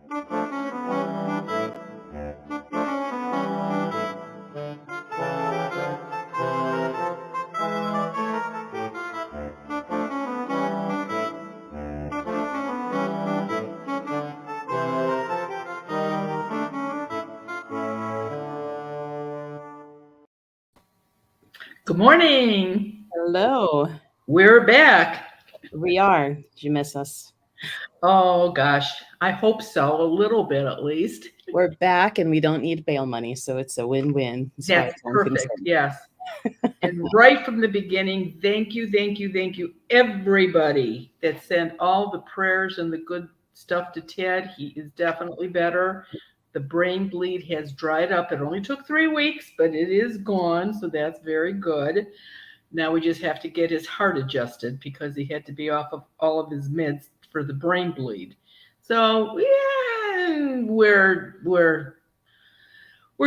Good morning. Hello. We're back. We are. Did you miss us? Oh gosh, I hope so, a little bit at least. We're back and we don't need bail money, so it's a win-win as far as That's I'm perfect. concerned. Yes. And right from the beginning, thank you, everybody that sent all the prayers and the good stuff to Ted. He is definitely better. The brain bleed has dried up. It only took 3 weeks, but it is gone, so that's very good. Now we just have to get his heart adjusted because he had to be off of all of his meds for the brain bleed. So yeah, we're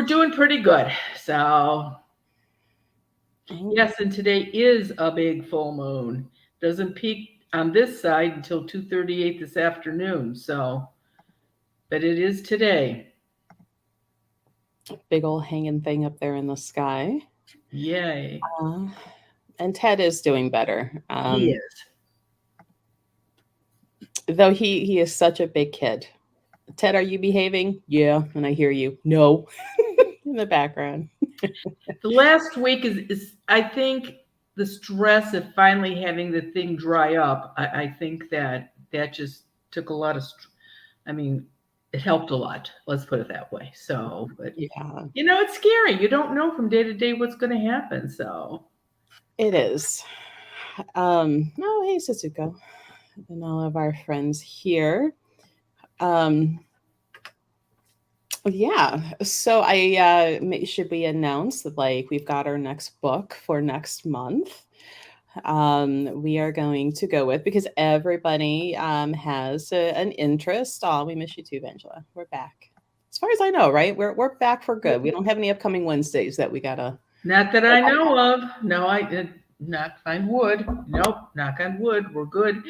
doing pretty good. So yes, and today is a big full moon. Doesn't peak on this side until 2:38 this afternoon. So, but it is today. Big old hanging thing up there in the sky. Yay. And Ted is doing better. He is. Though he is such a big kid. Ted, are you behaving? Yeah. And I hear you. No. In the background. The last week is I think the stress of finally having the thing dry up. I think that just took a lot of. I mean, it helped a lot. Let's put it that way. So, but Yeah. it's scary. You don't know from day to day what's going to happen. So It is. Oh, hey, Suzuko. And all of our friends here. Yeah. So should we announce that we've got our next book for next month? We are going to go with because everybody has an interest. Oh, we miss you too, Angela. We're back. As far as I know, right? We're back for good. We don't have any upcoming Wednesdays that we gotta. not that I know of. No, I did knock on wood. Nope, knock on wood. We're good.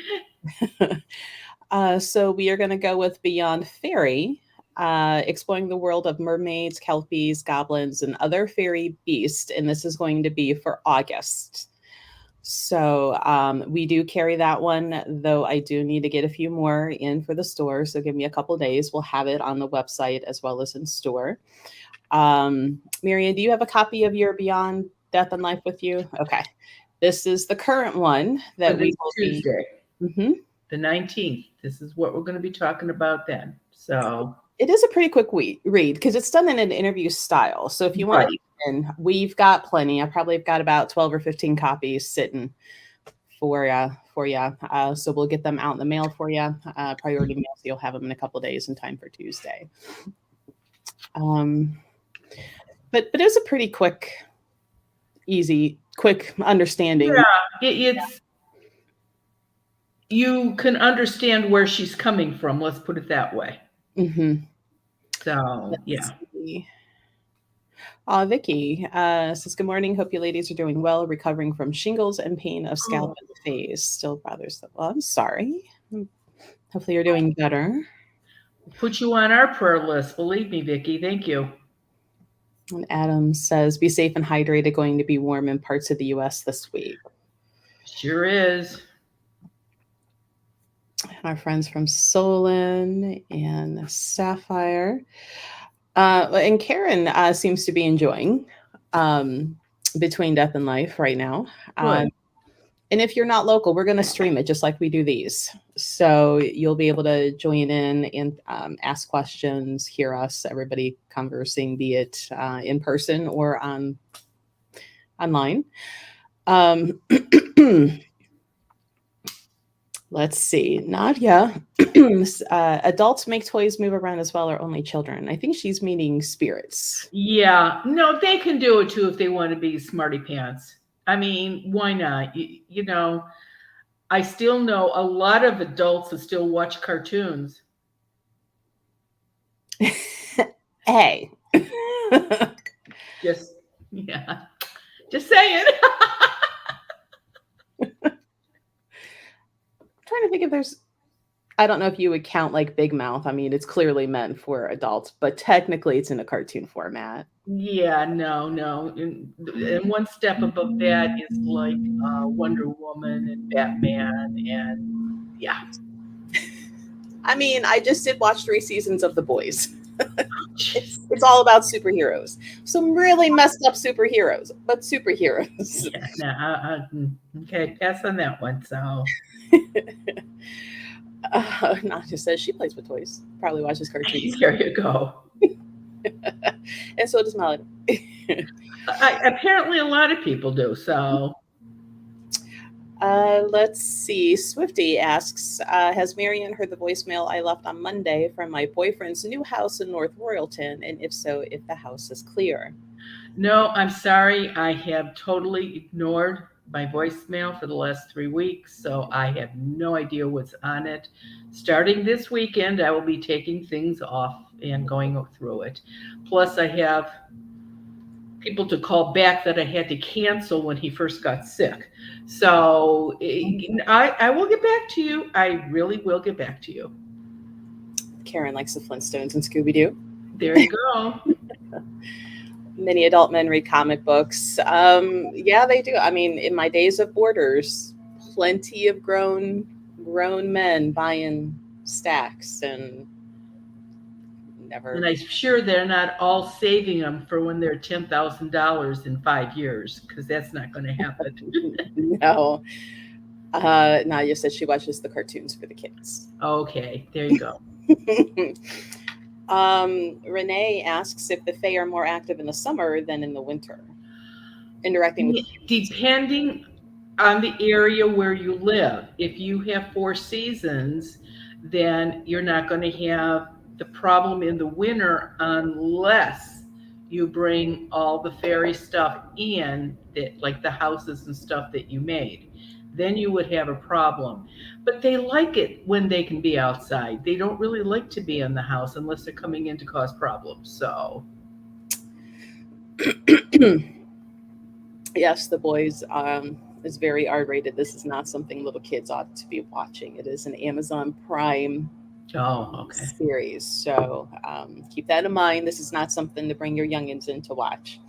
So we are going to go with Beyond Fairy, exploring the world of mermaids, kelpies, goblins, and other fairy beasts. And this is going to be for August. So we do carry that one, though I do need to get a few more in for the store. So give me a couple days. We'll have it on the website as well as in store. Marian, do you have a copy of your Beyond Death and Life with you? Okay. This is the current one that we will Tuesday. Mm-hmm. The 19th. This is what we're going to be talking about then. So it is a pretty quick read because it's done in an interview style. So if you want to, we've got plenty. I probably have got about 12 or 15 copies sitting for you. So we'll get them out in the mail for you. Priority mail, so you'll have them in a couple of days in time for Tuesday. But it was a pretty quick understanding. Yeah, you can understand where she's coming from. Let's put it that way. Mm-hmm. So, yeah. Vicky says, good morning. Hope you ladies are doing well, recovering from shingles and pain of scalp and face. Still bothers them. Well, I'm sorry. Hopefully you're doing better. Put you on our prayer list. Believe me, Vicky. Thank you. And Adam says, be safe and hydrated. Going to be warm in parts of the U.S. this week. Sure is. Our friends from Solon and Sapphire. And Karen seems to be enjoying Between Death and Life right now. And if you're not local, we're going to stream it just like we do these. So you'll be able to join in and ask questions, hear us, everybody conversing, be it in person or online. Let's see. Nadia. Adults make toys move around as well, or only children? I think she's meaning spirits. Yeah. No, they can do it too if they want to be smarty pants. I mean, why not? You know, I still know a lot of adults who still watch cartoons. Hey. Just saying. Trying to think if there's I don't know if you would count like Big Mouth. I mean, it's clearly meant for adults, but technically it's in a cartoon format. Yeah, no, no. And one step above that is like Wonder Woman and Batman, and yeah. I mean, I just did watch 3 seasons of The Boys. It's all about superheroes. Some really messed up superheroes, but superheroes. Yeah, no, okay, pass on that one. So Naja says she plays with toys. Probably watches cartoons. there you go. And so does Melody. Apparently, a lot of people do. So Let's see. Swifty asks, has Marianne heard the voicemail I left on Monday from my boyfriend's new house in North Royalton? And if so, if the house is clear? no, I'm sorry. I have totally ignored my voicemail for the last 3 weeks, so I have no idea what's on it. Starting this weekend, I will be taking things off and going through it. Plus, I have people to call back that I had to cancel when he first got sick. So I will get back to you. I really will get back to you. Karen likes the Flintstones and Scooby Doo. There you go. Many adult men read comic books. Yeah, they do. I mean, in my days of Borders, plenty of grown men buying stacks and never. And I'm sure they're not all saving them for when they're $10,000 in 5 years, because that's not going to happen. No. Nadia said she watches the cartoons for the kids. Okay, there you go. Renee asks if the Fae are more active in the summer than in the winter. Interacting with Depending on the area where you live. If you have 4 seasons, then you're not going to have the problem in the winter unless you bring all the fairy stuff in, that like the houses and stuff that you made. Then you would have a problem. But they like it when they can be outside. They don't really like to be in the house unless they're coming in to cause problems. So yes, The Boys is very R-rated. This is not something little kids ought to be watching. It is an Amazon Prime okay. series. So keep that in mind. This is not something to bring your youngins in to watch.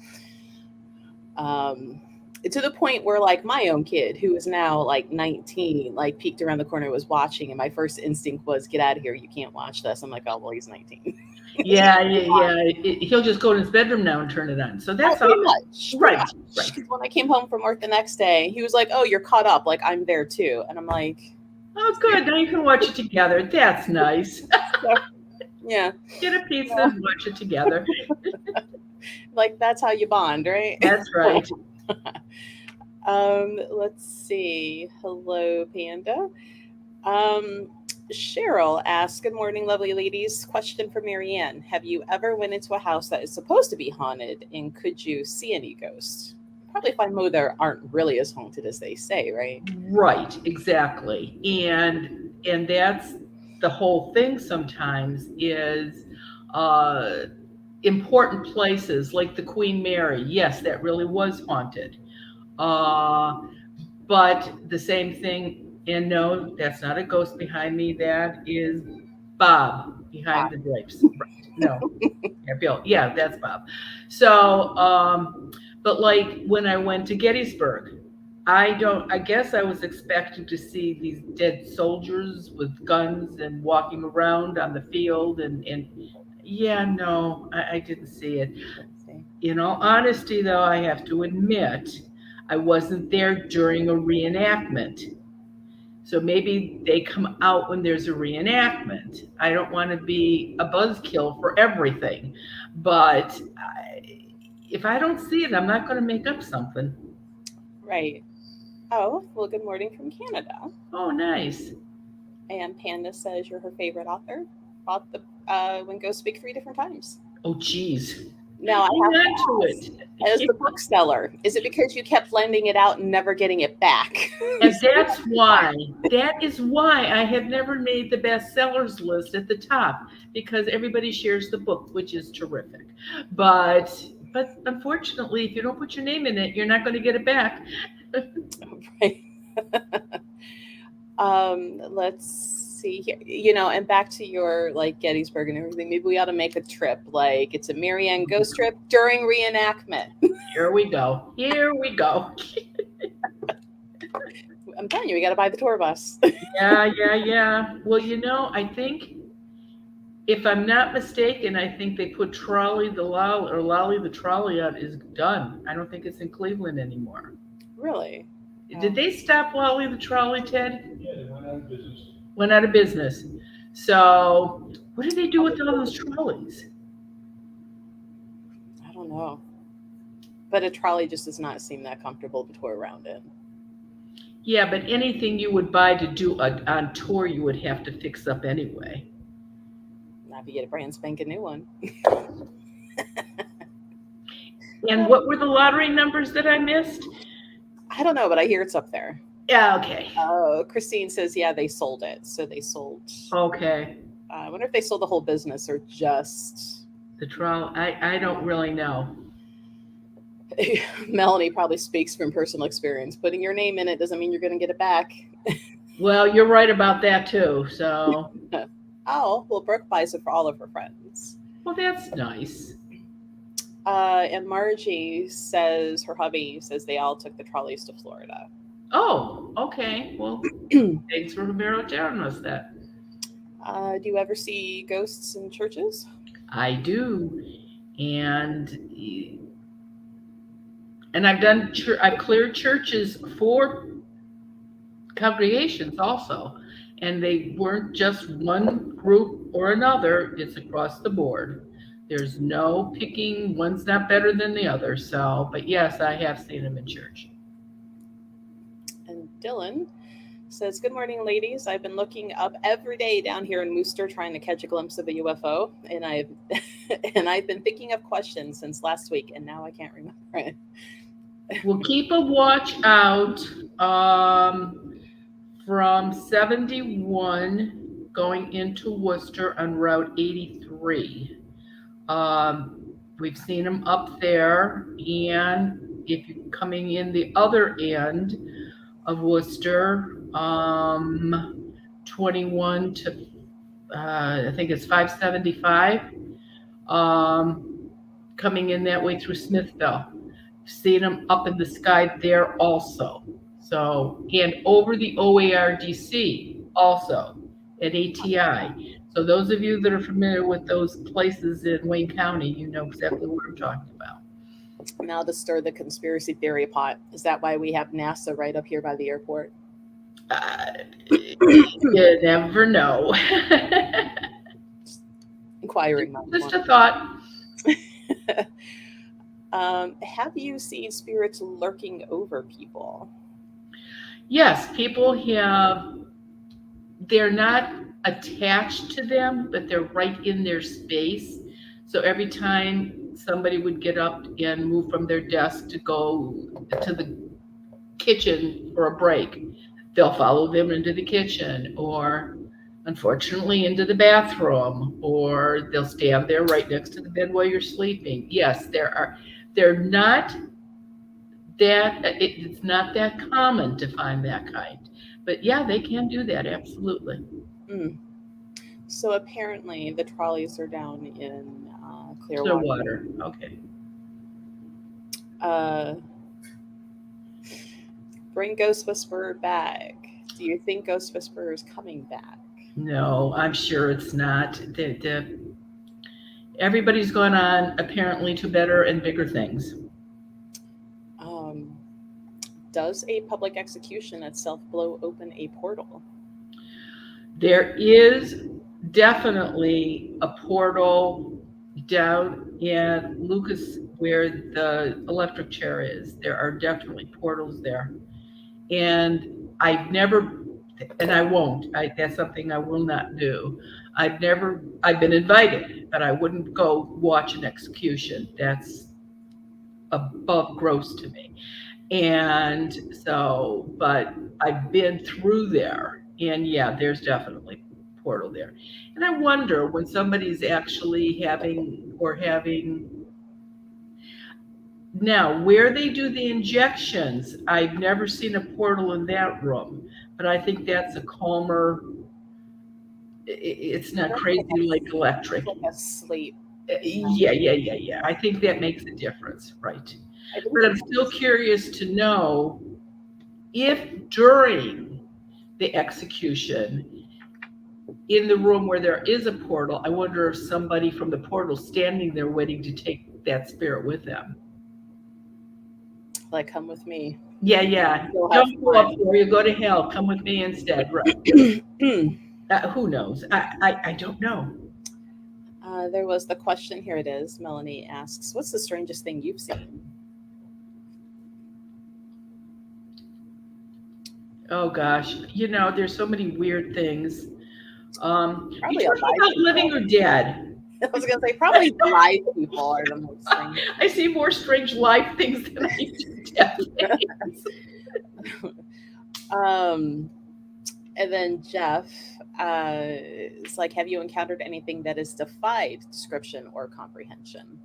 To the point where like my own kid, who is now like 19, like peeked around the corner, was watching, and my first instinct was, get out of here, you can't watch this. I'm like, oh well, he's 19. Yeah. He'll just go in his bedroom now and turn it on. So that's pretty all. much. Right. Because when I came home from work the next day, he was like, oh, you're caught up, like I'm there too. And I'm like, Oh, good. Now you can watch it together. That's nice. yeah, Get a pizza and watch it together. like that's how you bond, right? That's right. Let's see. Hello, Panda. Cheryl asks, good morning, lovely ladies. Question for Marianne. Have you ever went into a house that is supposed to be haunted, and could you see any ghosts? Probably find most there aren't really as haunted as they say, right? Right, exactly. And that's the whole thing sometimes is important places like the Queen Mary. Yes, that really was haunted. But the same thing, and no, that's not a ghost behind me. That is Bob behind the drapes. Right. No. Yeah, Bill. Yeah, that's Bob. So, but like when I went to Gettysburg, I guess I was expecting to see these dead soldiers with guns and walking around on the field and yeah, no, I didn't see it. In all honesty, though, I have to admit, I wasn't there during a reenactment. So maybe they come out when there's a reenactment. I don't want to be a buzzkill for everything, but if I don't see it, I'm not going to make up something. Right. Oh, well, good morning from Canada. Oh, nice. And Panda says you're her favorite author. Bought the When Ghosts Speak 3 different times. Oh, geez. Now I have to ask, as the bookseller, is it because you kept lending it out and never getting it back? And that's why. That is why I have never made the bestsellers list at the top, because everybody shares the book, which is terrific. But unfortunately, if you don't put your name in it, you're not going to get it back. Right. Let's See here, you know, and back to your like Gettysburg and everything. Maybe we ought to make a trip, like it's a Marianne ghost trip during reenactment. Here we go. Here we go. I'm telling you, we got to buy the tour bus. Yeah, yeah, yeah. Well, I think if I'm not mistaken, I think they put Trolley the Lolly or Lolly the Trolley out is done. I don't think it's in Cleveland anymore. Really? Did they stop Lolly the Trolley, Ted? Yeah, they went out of business. Went out of business. So, what did they do with all those trolleys? I don't know. But a trolley just does not seem that comfortable to tour around in. Yeah, but anything you would buy to do on tour, you would have to fix up anyway. Not if you get a brand spanking new one. And what were the lottery numbers that I missed? I don't know, but I hear it's up there. Yeah, okay. Oh, Christine says, yeah, they sold it. So they sold. Okay. I wonder if they sold the whole business or just the trolley. I don't really know. Melanie probably speaks from personal experience. Putting your name in it doesn't mean you're going to get it back. Well, you're right about that too. So. Oh, well, Brooke buys it for all of her friends. Well, that's nice. And Margie says her hubby says they all took the trolleys to Florida. Oh, okay. Well, thanks for Romero telling us that. Do you ever see ghosts in churches? I do, and I've cleared churches for congregations also, and they weren't just one group or another. It's across the board. There's no picking. One's not better than the other. So, but yes, I have seen them in church. And Dylan says, good morning, ladies. I've been looking up every day down here in Worcester trying to catch a glimpse of a UFO, and I've been thinking of questions since last week, and now I can't remember it. We'll keep a watch out from 71 going into Worcester on Route 83. We've seen them up there, and if you're coming in the other end of Worcester, 21 to I think it's 575, coming in that way through Smithville. Seen them up in the sky there also. So, and over the OARDC also at ATI. So those of you that are familiar with those places in Wayne County, you know exactly what I'm talking about. Now to stir the conspiracy theory pot. Is that why we have NASA right up here by the airport? You never know. Inquiring. Just a thought. Have you seen spirits lurking over people? Yes, people have. They're not attached to them, but they're right in their space. So every time somebody would get up and move from their desk to go to the kitchen for a break, they'll follow them into the kitchen, or unfortunately into the bathroom, or they'll stand there right next to the bed while you're sleeping. Yes, they're not that, it's not that common to find that kind. But yeah, they can do that, absolutely. So apparently the trolleys are down in Clearwater. Okay. Bring Ghost Whisperer back. Do you think Ghost Whisperer is coming back? No, I'm sure it's not. Everybody's gone on apparently to better and bigger things. Does a public execution itself blow open a portal? There is definitely a portal down in Lucas where the electric chair is. There are definitely portals there. And I've never, and I won't, that's something I will not do. I've been invited, but I wouldn't go watch an execution. That's above gross to me. And so, but I've been through there, and yeah, there's definitely a portal there. And I wonder when somebody's actually having now where they do the injections, I've never seen a portal in that room, but I think that's a calmer It's not That's crazy like electric. like a sleep. Yeah. I think that makes a difference, right? I think But it I'm still is. curious to know if during the execution, in the room where there is a portal, I wonder if somebody from the portal standing there waiting to take that spirit with them. Like, come with me. Yeah. You'll have Don't go up fun. there. You go to hell. Come with me instead. Right. Hmm. Who knows? I don't know. There was the question. Here it is. Melanie asks, "What's the strangest thing you've seen?" Oh gosh, there's so many weird things. You Probably talking alive about living people. or dead? I was gonna say probably alive people are the most strange. I see more strange life things than I do dead things. Um, and then Jeff is like, "Have you encountered anything that has defied description or comprehension?"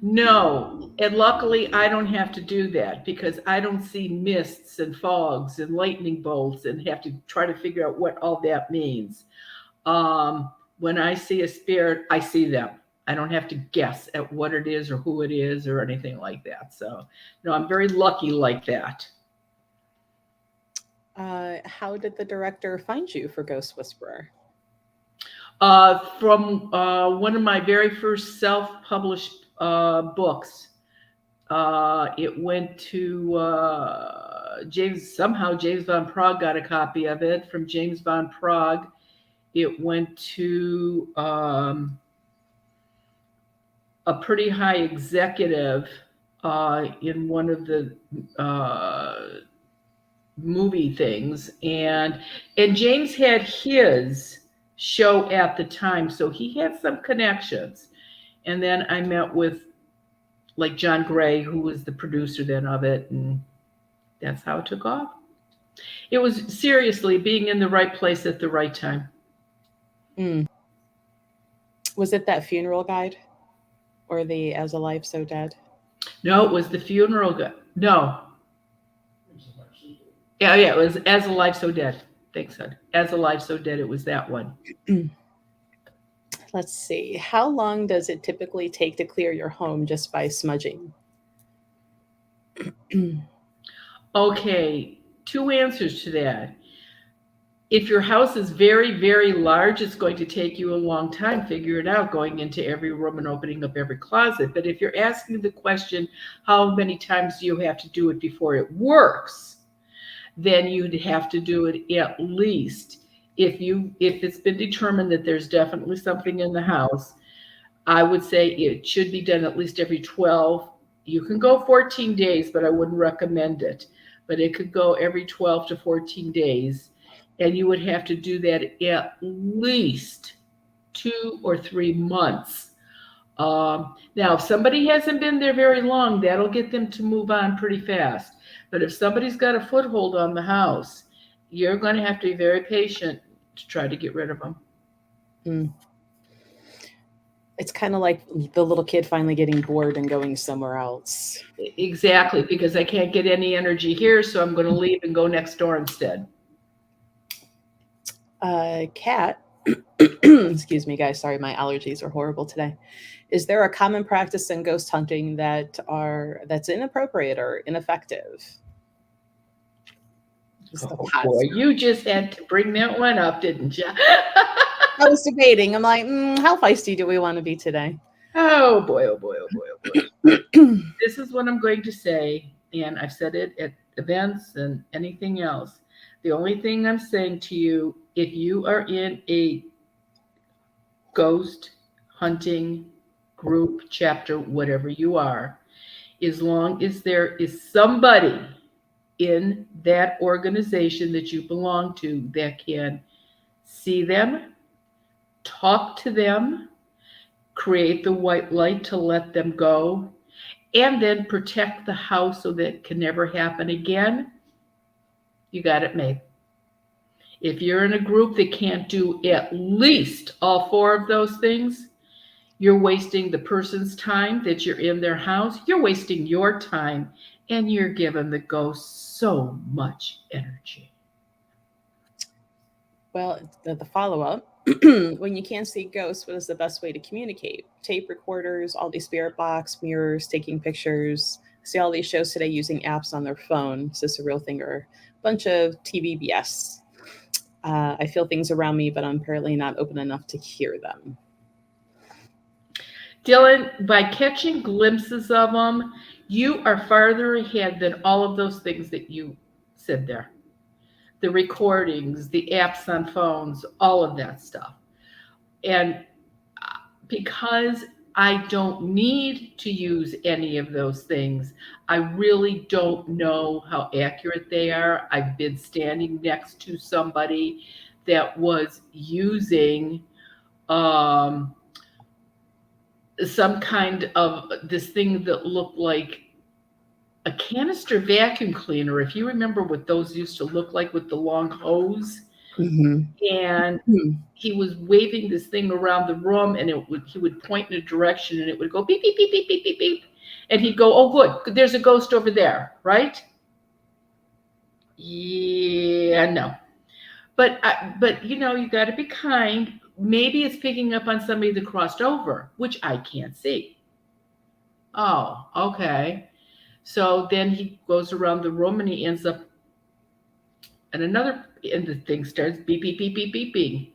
No, and luckily I don't have to do that because I don't see mists and fogs and lightning bolts and have to try to figure out what all that means. When I see a spirit, I see them. I don't have to guess at what it is or who it is or anything like that. So, no, I'm very lucky like that. How did the director find you for Ghost Whisperer? From one of my very first self-published books. It went to James. Somehow James Van Prague got a copy of it from James Van Prague. It went to a pretty high executive in one of the uh, movie things, and James had his show at the time, so he had some connections. And then I met with like John Gray, who was the producer then of it, and that's how it took off. It was seriously being in the right place at the right time. Mm. Was it that funeral guide or the As Alive So Dead? No, it was the funeral. No, yeah, it was As Alive So Dead. Thanks, son. As Alive So Dead. It was that one. Let's see. How long does it typically take to clear your home just by smudging? Okay, two answers to that. If your house is very large, it's going to take you a long time figure it out going into every room and opening up every closet. But if you're asking the question, how many times do you have to do it before it works? Then you'd have to do it at least if it's been determined that there's definitely something in the house. I would say it should be done at least every 12. You can go 14 days, but I wouldn't recommend it. But it could go every 12 to 14 days. And you would have to do that at least 2 or 3 months. Now, if somebody hasn't been there very long, that'll get them to move on pretty fast. But if somebody's got a foothold on the house, you're going to have to be very patient to try to get rid of them. Mm. It's kind of like the little kid finally getting bored and going somewhere else. Exactly, because I can't get any energy here, so I'm going to leave and go next door instead. Cat, excuse me, guys. Sorry, my allergies are horrible today. Is there a common practice in ghost hunting that's inappropriate or ineffective? Just the Oh pot. boy, you just had to bring that one up, didn't you? I was debating. I'm like, how feisty do we want to be today? Oh boy, oh boy, oh boy, oh boy. This is what I'm going to say, and I've said it at events and anything else. The only thing I'm saying to you, if you are in a ghost hunting group, chapter, whatever you are, as long as there is somebody in that organization that you belong to that can see them, talk to them, create the white light to let them go, and then protect the house so that it can never happen again, you got it made. If you're in a group that can't do at least all four of those things, you're wasting the person's time that you're in their house. You're wasting your time and you're giving the ghost so much energy. Well, the follow-up. When you can't see ghosts, what is the best way to communicate? Tape recorders, all these spirit box, mirrors, taking pictures. See all these shows today using apps on their phone. Is this a real thing or a bunch of TV BS? I feel things around me, but I'm apparently not open enough to hear them. Dylan, by catching glimpses of them, you are farther ahead than all of those things that you said there. The recordings, the apps on phones, all of that stuff. And because I don't need to use any of those things, I really don't know how accurate they are. I've been standing next to somebody that was using um, some kind of this thing that looked like a canister vacuum cleaner. If you remember what those used to look like with the long hose, Mm-hmm. and he was waving this thing around the room, and he would point in a direction, and it would go beep beep beep beep beep beep beep, and he'd go, "Oh, good, there's a ghost over there," right? Yeah, no, but you got to be kind. Maybe it's picking up on somebody that crossed over, which I can't see. Oh, okay. So then he goes around the room and he ends up and the thing starts beep beep beep beep beeping.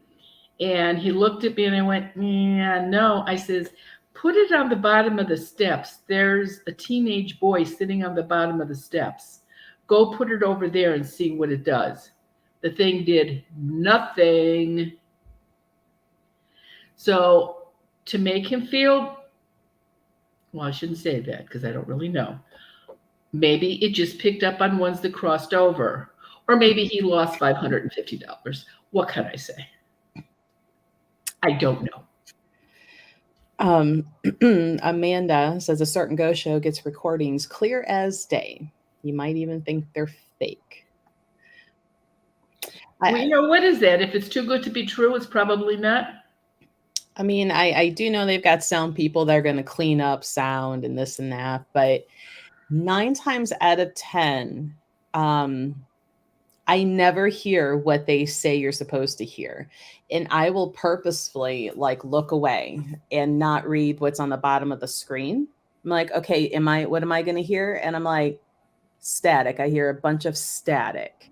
And he looked at me and I went, yeah, no. I says, put it on the bottom of the steps. There's a teenage boy sitting on the bottom of the steps. Go put it over there and see what it does. The thing did nothing. So to make him feel, well, I shouldn't say that because I don't really know. Maybe it just picked up on ones that crossed over. Or maybe he lost $550. What can I say? I don't know. Um, Amanda says a certain ghost show gets recordings clear as day. You might even think they're fake. Well, I, what is that? If it's too good to be true, it's probably not. I mean, I do know they've got sound people that are going to clean up sound and this and that, but 9 times out of 10, I never hear what they say you're supposed to hear. And I will purposefully like look away and not read what's on the bottom of the screen. I'm like, okay, what am I going to hear? And I'm like, static. I hear a bunch of static.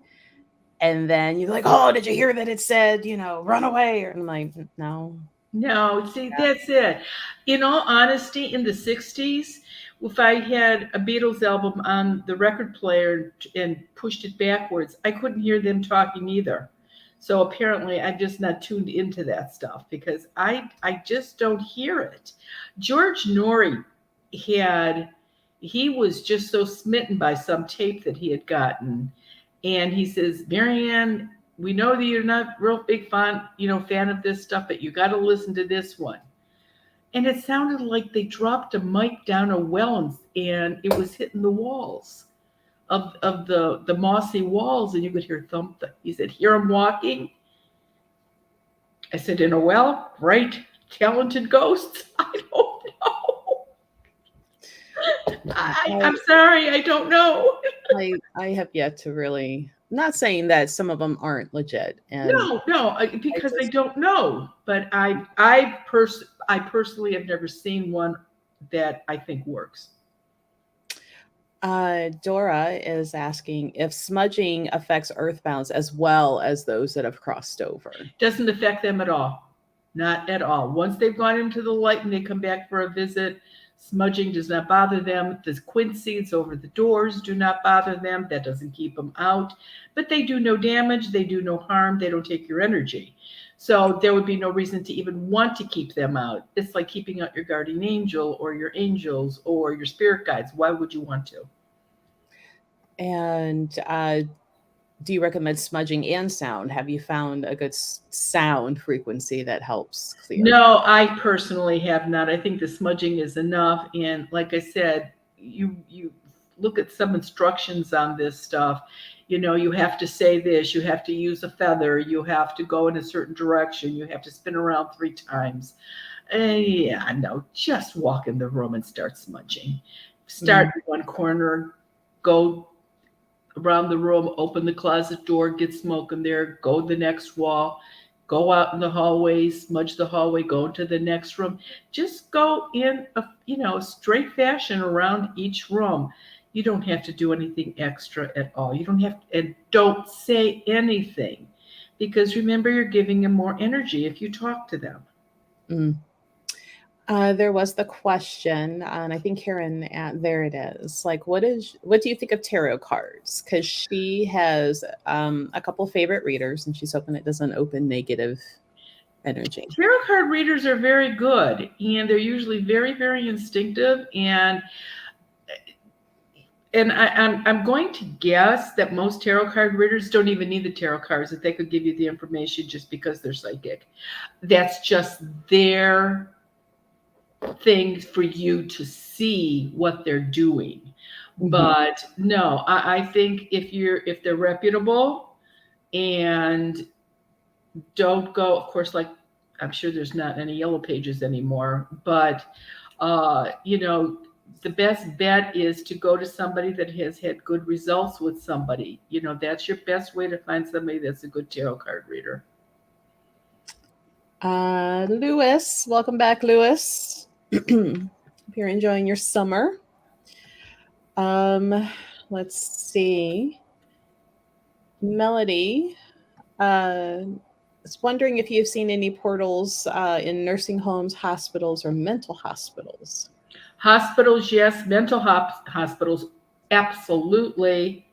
And then you're like, oh, did you hear that it said, run away? And I'm like, no. No, see, that's it. In all honesty, in the 60s, if I had a Beatles album on the record player and pushed it backwards, I couldn't hear them talking either. So apparently, I'm just not tuned into that stuff because I just don't hear it. George Norrie had he was just so smitten by some tape that he had gotten, and he says, Marianne, we know that you're not real big fan of this stuff, but you got to listen to this one. And it sounded like they dropped a mic down a well and it was hitting the walls of the mossy walls, and you could hear thump. He said, "Hear him walking." I said, "In a well, right? Talented ghosts." I don't know. I'm sorry, I don't know. I have yet to really. I'm not saying that some of them aren't legit, and No, because I don't know. But I personally have never seen one that I think works. Dora is asking if smudging affects earthbounds as well as those that have crossed over. Doesn't affect them at all. Not at all. Once they've gone into the light and they come back for a visit, smudging does not bother them. The quinceads over the doors do not bother them. That doesn't keep them out. But they do no damage. They do no harm. They don't take your energy. So there would be no reason to even want to keep them out. It's like keeping out your guardian angel or your angels or your spirit guides. Why would you want to? And do you recommend smudging and sound? Have you found a good sound frequency that helps clear? No, I personally have not. I think the smudging is enough. And like I said, you look at some instructions on this stuff. You have to say this, you have to use a feather, you have to go in a certain direction, you have to spin around 3 times. Yeah, no, just walk in the room and start smudging. Start in one corner, go around the room, open the closet door, get smoke in there, go to the next wall, go out in the hallway, smudge the hallway, go into the next room. Just go in a straight fashion around each room. You don't have to do anything extra at all. You don't have and don't say anything because remember you're giving them more energy if you talk to them. Mm. There was the question, and I think Karen, there it is. Like, what do you think of tarot cards? Because she has a couple favorite readers, and she's hoping it doesn't open negative energy. Tarot card readers are very good and they're usually very, very instinctive and I'm going to guess that most tarot card readers don't even need the tarot cards, that they could give you the information just because they're psychic. That's just their thing for you to see what they're doing. But no, I think if they're reputable and don't go, of course, like I'm sure there's not any yellow pages anymore, but the best bet is to go to somebody that has had good results with somebody. That's your best way to find somebody that's a good tarot card reader. Lewis, welcome back, Lewis. Hope you're enjoying your summer. Let's see. Melody is wondering if you've seen any portals in nursing homes, hospitals, or mental hospitals. Hospitals, yes. Mental hospitals, absolutely.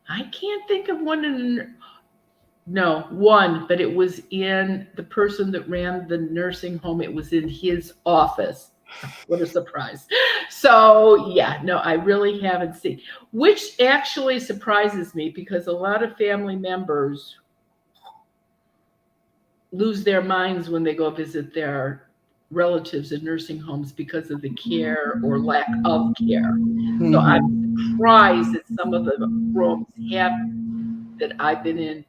I can't think of one no, one, but it was in the person that ran the nursing home. It was in his office. What a surprise. So, yeah, no, I really haven't seen, which actually surprises me because a lot of family members lose their minds when they go visit their relatives in nursing homes because of the care or lack of care. So I'm surprised that some of the rooms have that I've been in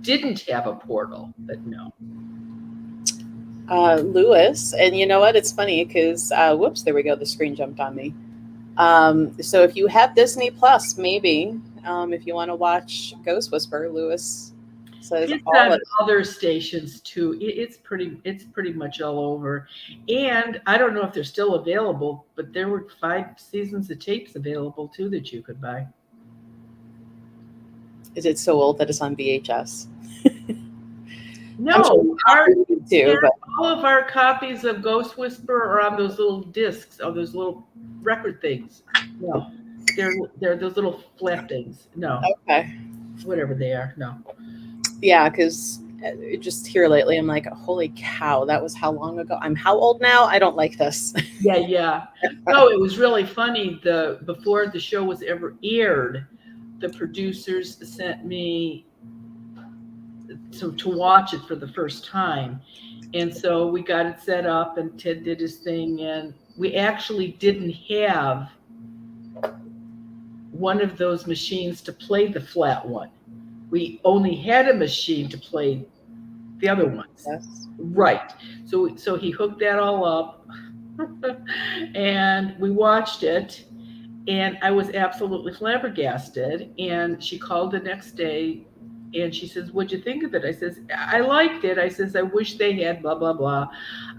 didn't have a portal, but no. Lewis, and you know what? It's funny because whoops, there we go. The screen jumped on me. So if you have Disney Plus, maybe if you want to watch Ghost Whisper, Lewis says It's all on of other stations too. It's pretty much all over. And I don't know if they're still available, but there were 5 seasons of tapes available too that you could buy. is it so old that it's on VHS? I'm sure No, our too, but all of our copies of Ghost Whisper are on those little discs, or those little record things. No, they're those little flat things. No, okay, whatever they are. No. yeah, because just here lately, I'm like, holy cow, that was how long ago? I'm how old now? I don't like this. Yeah, yeah. No, it was really funny. Before the show was ever aired, the producers sent me to watch it for the first time. And so we got it set up and Ted did his thing and we actually didn't have one of those machines to play the flat one. We only had a machine to play the other ones. Yes. Right. So he hooked that all up and we watched it and I was absolutely flabbergasted. And she called the next day and she says, "What'd you think of it?" I says, "I liked it." I says, "I wish they had blah, blah, blah."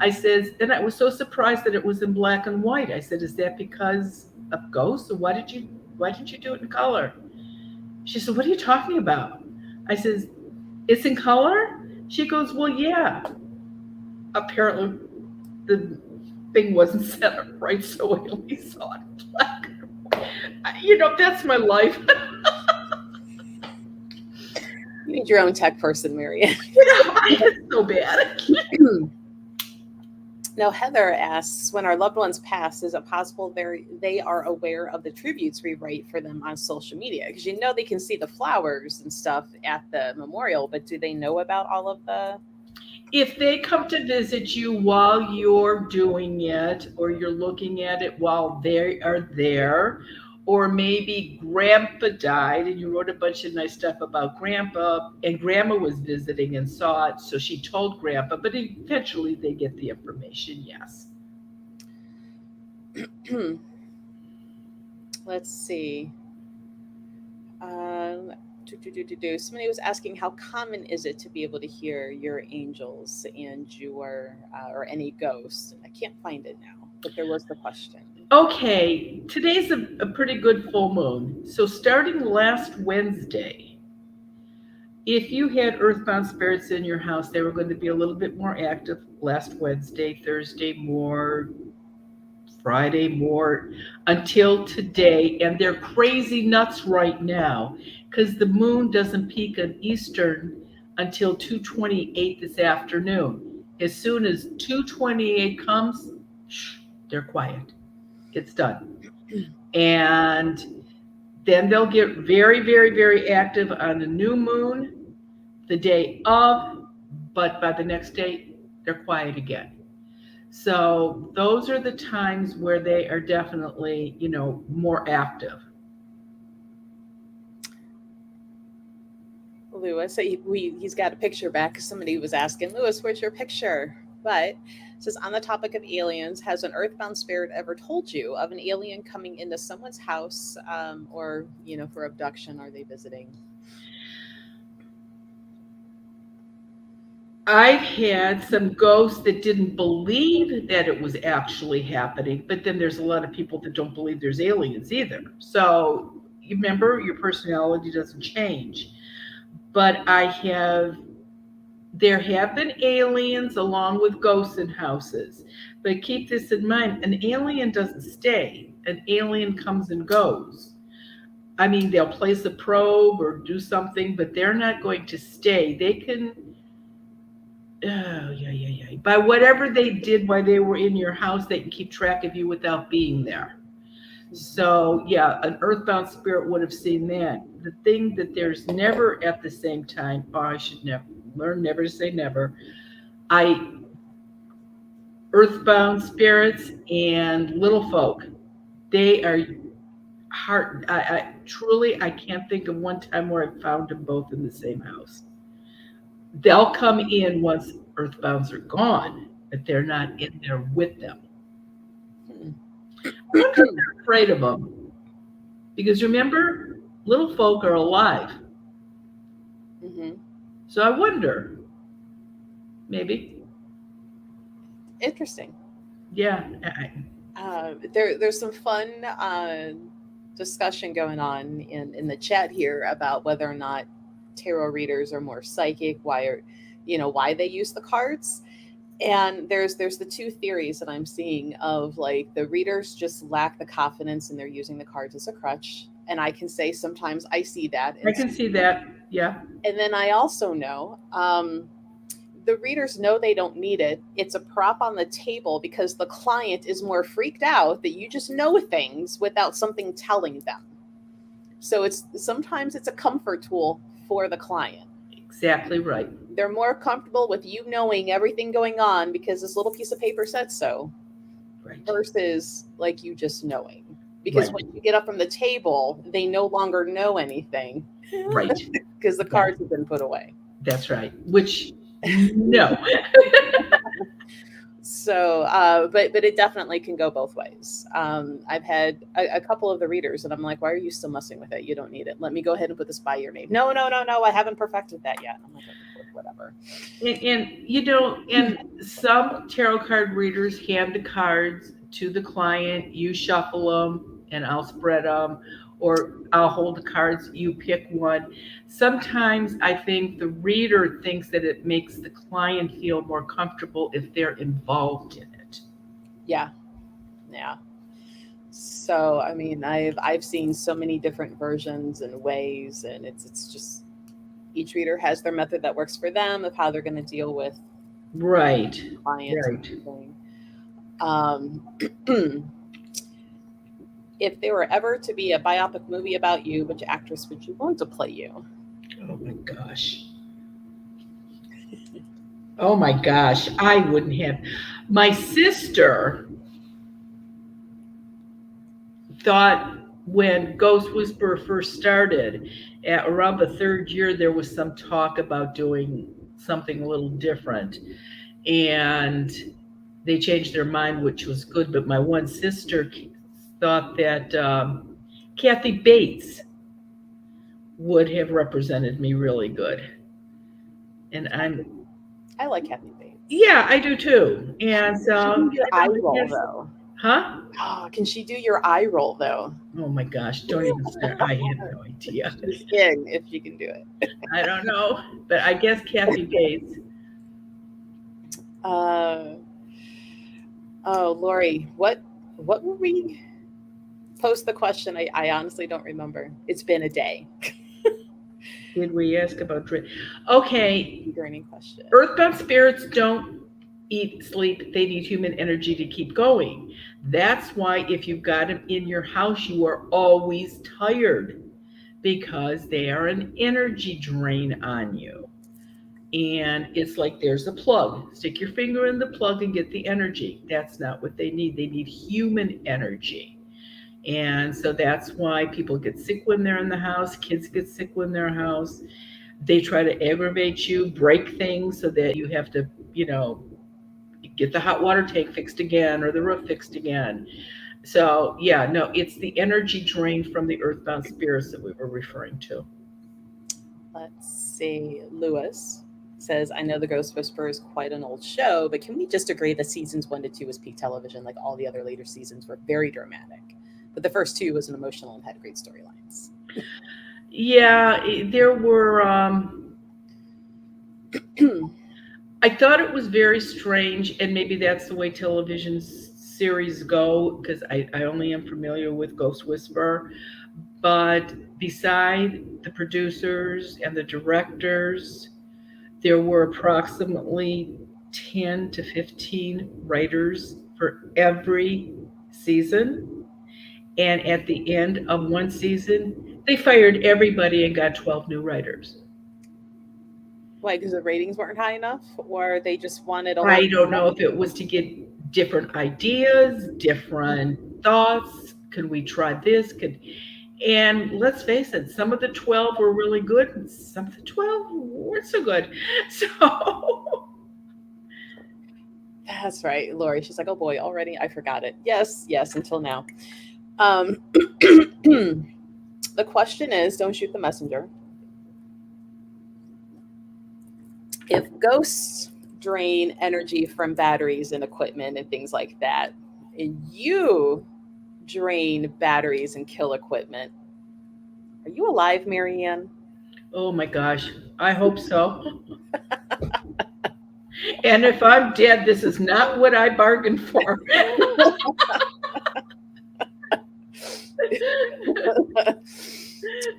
I says, and I was so surprised that it was in black and white. I said, "Is that because of ghosts? Or why didn't you do it in color?" She said, "What are you talking about?" I says, "It's in color?" She goes, "Well, yeah. Apparently the thing wasn't set up right, so we only saw it in black. That's my life. You need your own tech person, Marianne. It's so bad. Now, Heather asks, when our loved ones pass, is it possible they are aware of the tributes we write for them on social media? Because they can see the flowers and stuff at the memorial, but do they know about all of the? If they come to visit you while you're doing it, or you're looking at it while they are there, or maybe grandpa died and you wrote a bunch of nice stuff about grandpa and grandma was visiting and saw it, so she told grandpa, but eventually they get the information, yes. Let's see. Um, Somebody was asking how common is it to be able to hear your angels and your or any ghosts. I can't find it now, but there was the question. Okay, today's a pretty good full moon. So starting last Wednesday, if you had earthbound spirits in your house, they were going to be a little bit more active last Wednesday, Thursday more, Friday more, until today. And they're crazy nuts right now because the moon doesn't peak on Eastern until 2:28 this afternoon. As soon as 2:28 comes, shh, they're quiet. It's done. And then they'll get very, very, very active on the new moon the day of, but by the next day, they're quiet again. So those are the times where they are definitely, more active. Lewis, he's got a picture back. Somebody was asking, Lewis, where's your picture? But it says, on the topic of aliens, has an earthbound spirit ever told you of an alien coming into someone's house, or for abduction? Are they visiting? I've had some ghosts that didn't believe that it was actually happening, but then there's a lot of people that don't believe there's aliens either. So you remember, your personality doesn't change. But there have been aliens along with ghosts in houses. But keep this in mind, an alien doesn't stay, an alien comes and goes. I mean, they'll place a probe or do something, but they're not going to stay. They can, oh, yeah, yeah, yeah. By whatever they did while they were in your house, they can keep track of you without being there. So, yeah, an earthbound spirit would have seen that. The thing that there's never at the same time, oh, I should never learn never to say never. I earthbound spirits and little folk, they are hard. I truly, I can't think of one time where I found them both in the same house. They'll come in once earthbounds are gone, but they're not in there with them. Hmm. I wonder if they're afraid of them. Because remember, little folk are alive. Hmm. So I wonder, maybe. Interesting. Yeah. There's some fun discussion going on in the chat here about whether or not tarot readers are more psychic, why they use the cards. And there's the two theories that I'm seeing of like the readers just lack the confidence and they're using the cards as a crutch. And I can say sometimes I see that. I can see that. Yeah. And then I also know the readers know they don't need it. It's a prop on the table because the client is more freaked out that you just know things without something telling them. So sometimes it's a comfort tool for the client. Exactly right. They're more comfortable with you knowing everything going on because this little piece of paper said so, Right. versus like you just knowing. Because Right. when you get up from the table, they no longer know anything Right. because the cards have been put away. That's right. Which, no. So, but it definitely can go both ways. I've had a couple of the readers, and I'm like, "Why are you still messing with it? You don't need it. Let me go ahead and put this by your name." No, no, no, no. I haven't perfected that yet. I'm like, whatever. And some tarot card readers hand the cards to the client. You shuffle them, and I'll spread them, or I'll hold the cards. You pick one. Sometimes I think the reader thinks that it makes the client feel more comfortable if they're involved in it. Yeah, yeah. So, I mean, I've seen so many different versions and ways, and it's just each reader has their method that works for them of how they're going to deal with Right. clients and Right. everything. Um, if there were ever to be a biopic movie about you, which actress would you want to play you? Oh my gosh. Oh my gosh. I wouldn't have. My sister thought when Ghost Whisperer first started, at around the third year, there was some talk about doing something a little different. And they changed their mind, which was good. But my one sister thought that Kathy Bates would have represented me really good. And I like Kathy Bates. yeah, I do too. And Can she so, do your eye roll yes. though? Huh? Oh, can she do your eye roll though? Oh my gosh, don't even start. I have no idea. She's in if she can do it. I don't know. But I guess Kathy Bates. Oh, Lori, what were we post the question? I honestly don't remember. It's been a day. Did we ask about drink? Okay, Burning question. earthbound spirits don't eat, sleep. They need human energy to keep going. That's why if you've got them in your house, you are always tired because they are an energy drain on you. And it's like there's a plug. Stick your finger in the plug and get the energy. That's not what they need. They need human energy. And so that's why people get sick when they're in the house, kids get sick when they're in the house. They try to aggravate you, break things so that you have to, get the hot water tank fixed again or the roof fixed again. So, yeah, no, it's the energy drain from the earthbound spirits that we were referring to. Let's see. Lewis says, I know The Ghost Whisperer is quite an old show, but can we just agree that seasons 1 to 2 was peak television? Like all the other later seasons were very dramatic. But the first two was an emotional and had great storylines. Yeah, there were. I thought it was very strange, and maybe that's the way television series go, because I only am familiar with Ghost Whisperer. But beside the producers and the directors, there were approximately 10 to 15 writers for every season. And at the end of one season, they fired everybody and got 12 new writers. Why? Because the ratings weren't high enough, or they just wanted a whole. I don't know if it was to get different ideas, different thoughts. Could we try this? And let's face it, some of the 12 were really good, and some of the 12 weren't so good. So That's right, Lori. She's like, oh boy, already I forgot it. Yes, until now. The question is, don't shoot the messenger. If ghosts drain energy from batteries and equipment and things like that, and you drain batteries and kill equipment, are you alive, Marianne? oh my gosh, I hope so. And if I'm dead, this is not what I bargained for.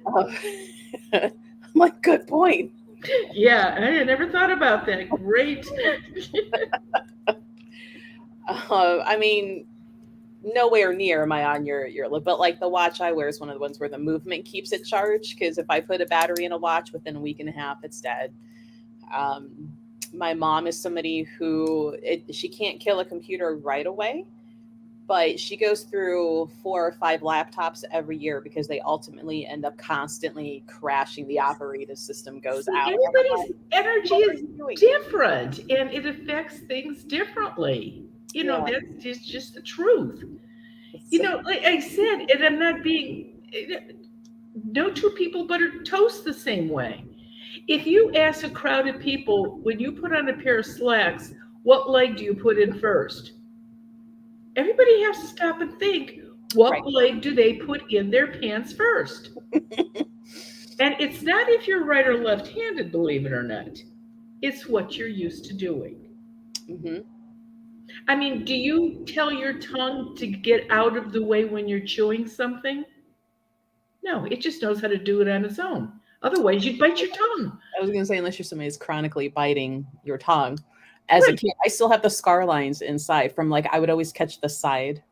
I'm like, good point. Yeah, I had never thought about that. Great. I mean, nowhere near am I on your but like the watch I wear is one of the ones where the movement keeps it charged, because if I put a battery in a watch within a week and a half, it's dead. My mom is somebody who she can't kill a computer right away, but she goes through 4 or 5 laptops every year because they ultimately end up constantly crashing. The operating system goes See, out. everybody's energy What are is you doing? different and it affects things differently. Yeah. That's just the truth. Like I said, and I'm not being, no two people butter toast the same way. If you ask a crowd of people, when you put on a pair of slacks, what leg do you put in first? Everybody has to stop and think, what Right. leg do they put in their pants first? And it's not if you're right or left handed, believe it or not. It's what you're used to doing. Mm-hmm. I mean, do you tell your tongue to get out of the way when you're chewing something? No, it just knows how to do it on its own. Otherwise, you'd bite your tongue. I was going to say, unless you're somebody who's chronically biting your tongue. As a Right. kid, I still have the scar lines inside from like I would always catch the side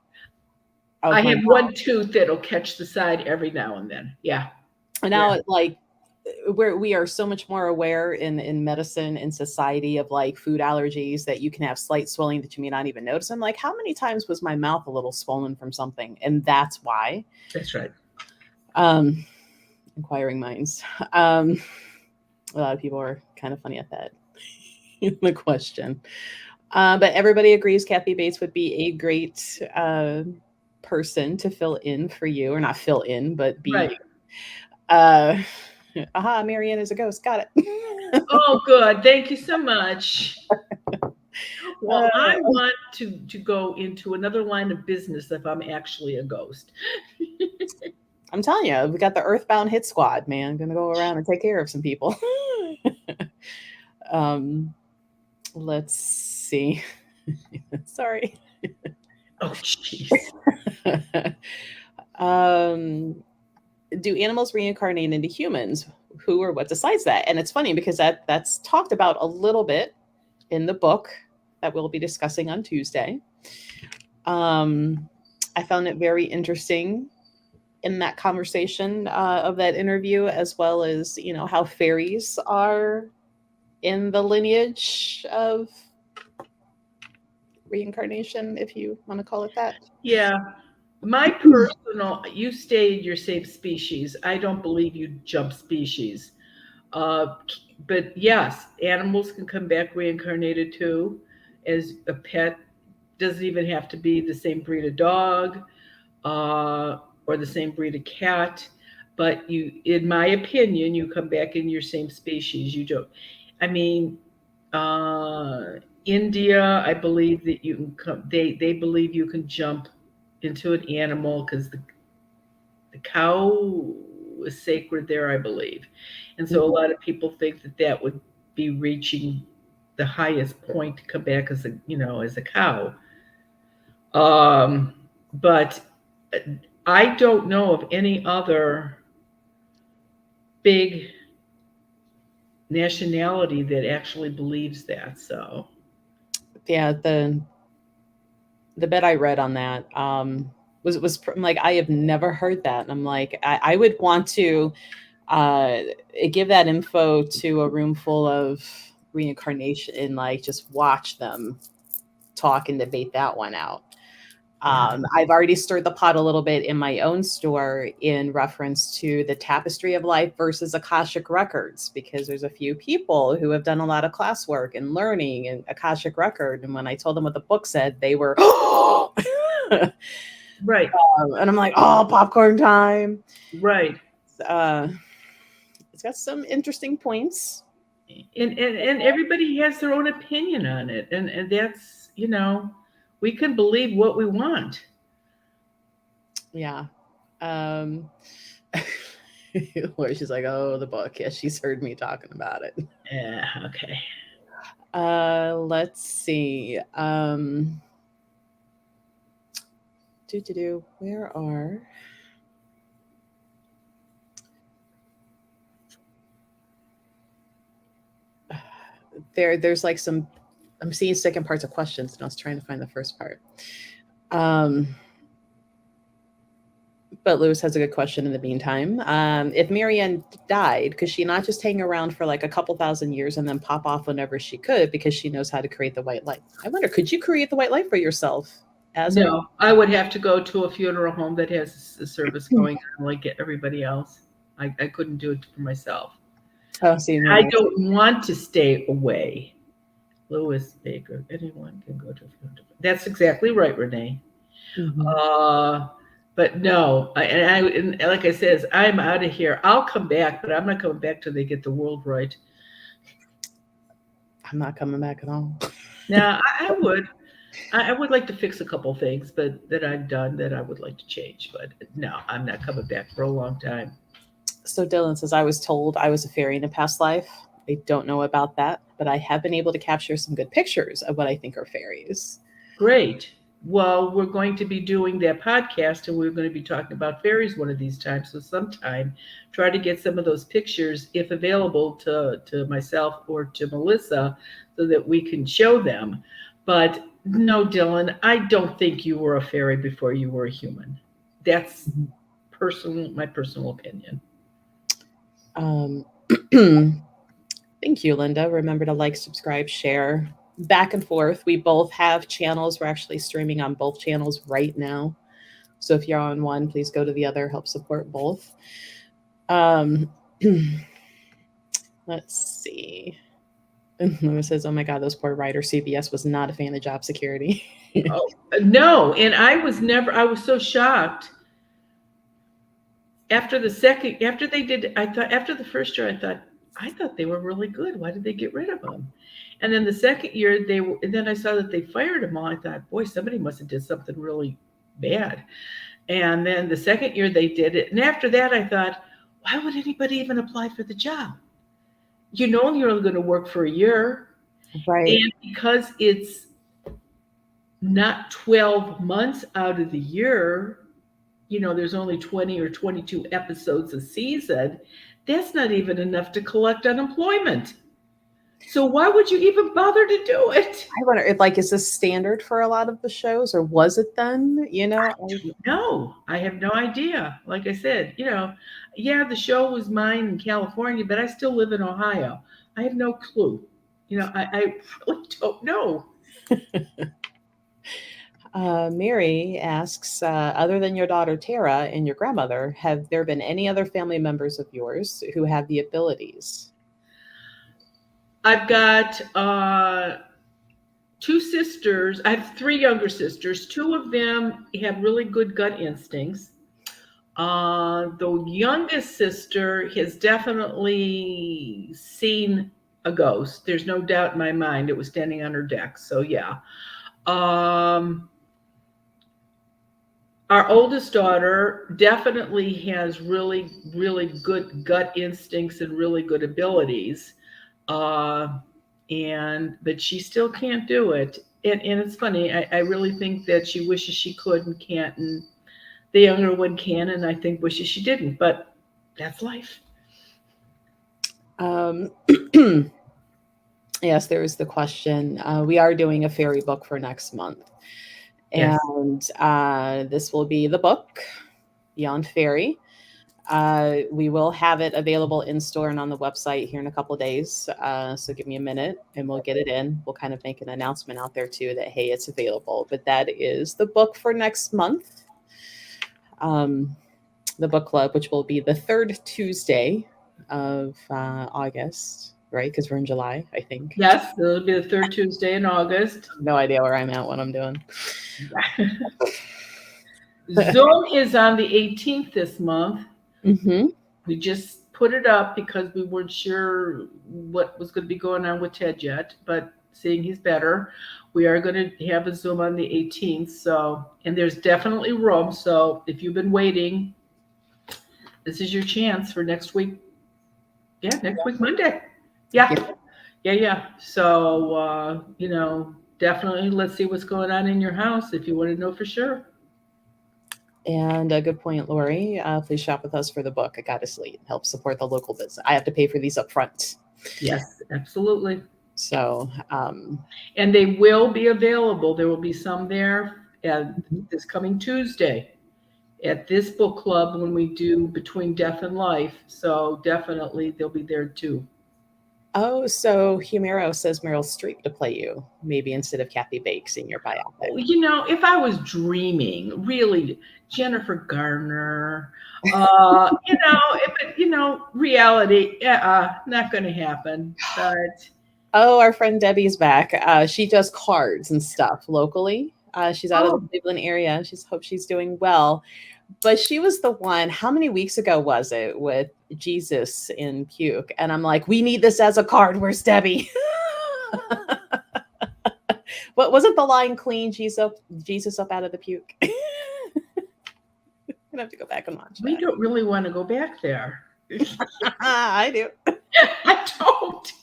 of I my have mouth. one tooth that'll catch the side every now and then. Yeah. And now, like, we are so much more aware in medicine and society of like food allergies that you can have slight swelling that you may not even notice. I'm like, how many times was my mouth a little swollen from something? And that's why. That's right. Inquiring minds. A lot of people are kind of funny at that. The question. But everybody agrees Kathy Bates would be a great person to fill in for you, or not fill in, but be Right. you. Aha, Marianne is a ghost. Got it. Oh, good. Thank you so much. Well, I Uh, want to go into another line of business if I'm actually a ghost. I'm telling you, we got the Earthbound Hit Squad, man. Gonna go around and take care of some people. um, let's see. Sorry. Oh, jeez. um, do animals reincarnate into humans? Who or what decides that? And it's funny because that's talked about a little bit in the book that we'll be discussing on Tuesday. I found it very interesting in that conversation of that interview, as well as how fairies are in the lineage of reincarnation, if you want to call it that. Yeah. My personal, you stayed your same species. I don't believe you jump species. Uh, but yes, animals can come back reincarnated too, as a pet. Doesn't even have to be the same breed of dog, or the same breed of cat. But you, in my opinion, you come back in your same species. You don't. I mean, India, I believe that you can come. They believe you can jump into an animal because the cow is sacred there, I believe. And so a lot of people think that that would be reaching the highest point to come back as as a cow. But I don't know of any other big nationality that actually believes that. So Yeah, the bit I read on that like, I have never heard that, and I'm like, I would want to uh, give that info to a room full of reincarnation and like just watch them talk and debate that one out. yeah, I've already stirred the pot a little bit in my own store in reference to the tapestry of life versus Akashic records, because there's a few people who have done a lot of classwork and learning and Akashic record. And when I told them what the book said, they were, and right, I'm like, oh, popcorn time. right. Uh, it's got some interesting points. And everybody has their own opinion on it, and that's we can believe what we want. Yeah. Um, where she's like, oh, the book. Yeah, she's heard me talking about it. Yeah, okay. Let's see. Where are there's like some, I'm seeing second parts of questions and I was trying to find the first part. But Lewis has a good question in the meantime. If Marianne died, could she not just hang around for like a couple thousand years and then pop off whenever she could because she knows how to create the white light? I wonder, could you create the white light for yourself as a? No, I would have to go to a funeral home that has a service going on like everybody else. I couldn't do it for myself. Oh, see, I Renee. don't want to stay away. Louis Baker, anyone can go to a funeral. That's exactly right, Renee. Mhm. Uh, but no, and like I said, I'm out of here. I'll come back, but I'm not coming back till they get the world right. I'm not coming back at all. Now, I would. I would like to fix a couple things, but that I've done that I would like to change. But no, I'm not coming back for a long time. So Dylan says, I was told I was a fairy in a past life. I don't know about that, but I have been able to capture some good pictures of what I think are fairies. Great. Well, we're going to be doing that podcast, and we're going to be talking about fairies one of these times. So sometime, try to get some of those pictures, if available, to myself or to Melissa, so that we can show them. But no, Dylan, I don't think you were a fairy before you were a human. That's my personal opinion. Um, thank you, Linda. Remember to like, subscribe, share, back and forth. We both have channels. We're actually streaming on both channels right now. So if you're on one, please go to the other, help support both. Um, let's see. And Lewis says, "Oh my God, those poor writers. CBS was not a fan of job security." Oh, no, and I was so shocked after they did. I thought after the first year, I thought they were really good. Why did they get rid of them? And then the second year, and then I saw that they fired them all. I thought, boy, somebody must have did something really bad. And then the second year they did it, and after that, I thought, why would anybody even apply for the job? You know, you're only going to work for a year, Right. and because it's not 12 months out of the year, you know, there's only 20 or 22 episodes a season, that's not even enough to collect unemployment. So why would you even bother to do it? I wonder if, like, is this standard for a lot of the shows, or was it then? No, I have no idea. Like I said, you know, yeah, the show was mine in California, but I still live in Ohio. I have no clue. You know, I really don't know. Mary asks, other than your daughter Tara and your grandmother, have there been any other family members of yours who have the abilities? I've got two sisters. I have three younger sisters. Two of them have really good gut instincts. The youngest sister has definitely seen a ghost. There's no doubt in my mind it was standing on her deck. So yeah. Um, our oldest daughter definitely has really, really good gut instincts and really good abilities. Uh, but she still can't do it. And it's funny. I really think that she wishes she could and can't, and the younger one can, and I think wishes she didn't. But that's life. Um, yes, there is the question. We are doing a fairy book for next month. Yes. And this will be the book, Beyond Fairy. We will have it available in store and on the website here in a couple of days. So give me a minute and we'll get it in. We'll kind of make an announcement out there too that, hey, it's available. But that is the book for next month. The book club, which will be the third Tuesday of August, right? Because we're in July, I think. Yes, it'll be the third Tuesday in August. No idea where I'm at, what I'm doing. Zoom is on the 18th this month. Mm-hmm. We just put it up because we weren't sure what was going to be going on with Ted yet, but seeing he's better, we are going to have a Zoom on the 18th. So, and there's definitely room. So if you've been waiting, this is your chance for next week. Yeah, next week, Monday. Yeah. Yeah. So, you know, definitely let's see what's going on in your house if you want to know for sure. And a good point, Lori. Please shop with us for the book, A Goddess Lead. Help support the local business. I have to pay for these up front. Yes, absolutely. So, and they will be available. There will be some there this coming Tuesday at this book club when we do Between Death and Life. So definitely they'll be there too. Oh, so Humero says Meryl Streep to play you, maybe instead of Kathy Bakes in your biopic. You know, if I was dreaming, really, Jennifer Garner, you know, reality, not going to happen. But oh, our friend Debbie's back. She does cards and stuff locally. She's out of the Cleveland area. Hope she's doing well. But she was the one, how many weeks ago was it, with Jesus in puke? And I'm like, we need this as a card. Where's Debbie? What wasn't the line clean Jesus up out of the puke? I'm gonna have to go back and watch that. We don't really want to go back there. I do. I don't.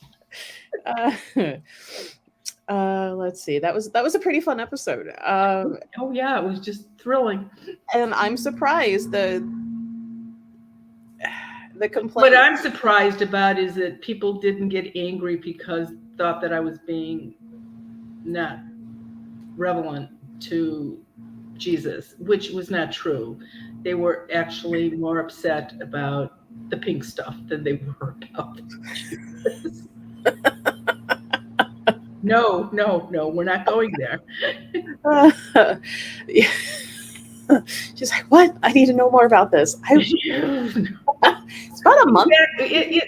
Let's see. That was a pretty fun episode. Oh yeah, it was just thrilling. And I'm surprised the complaint. What I'm surprised about is that people didn't get angry because thought that I was being not relevant to Jesus, which was not true. They were actually more upset about the pink stuff than they were about Jesus. No, we're not going there. She's like, what? I need to know more about this. about a month. You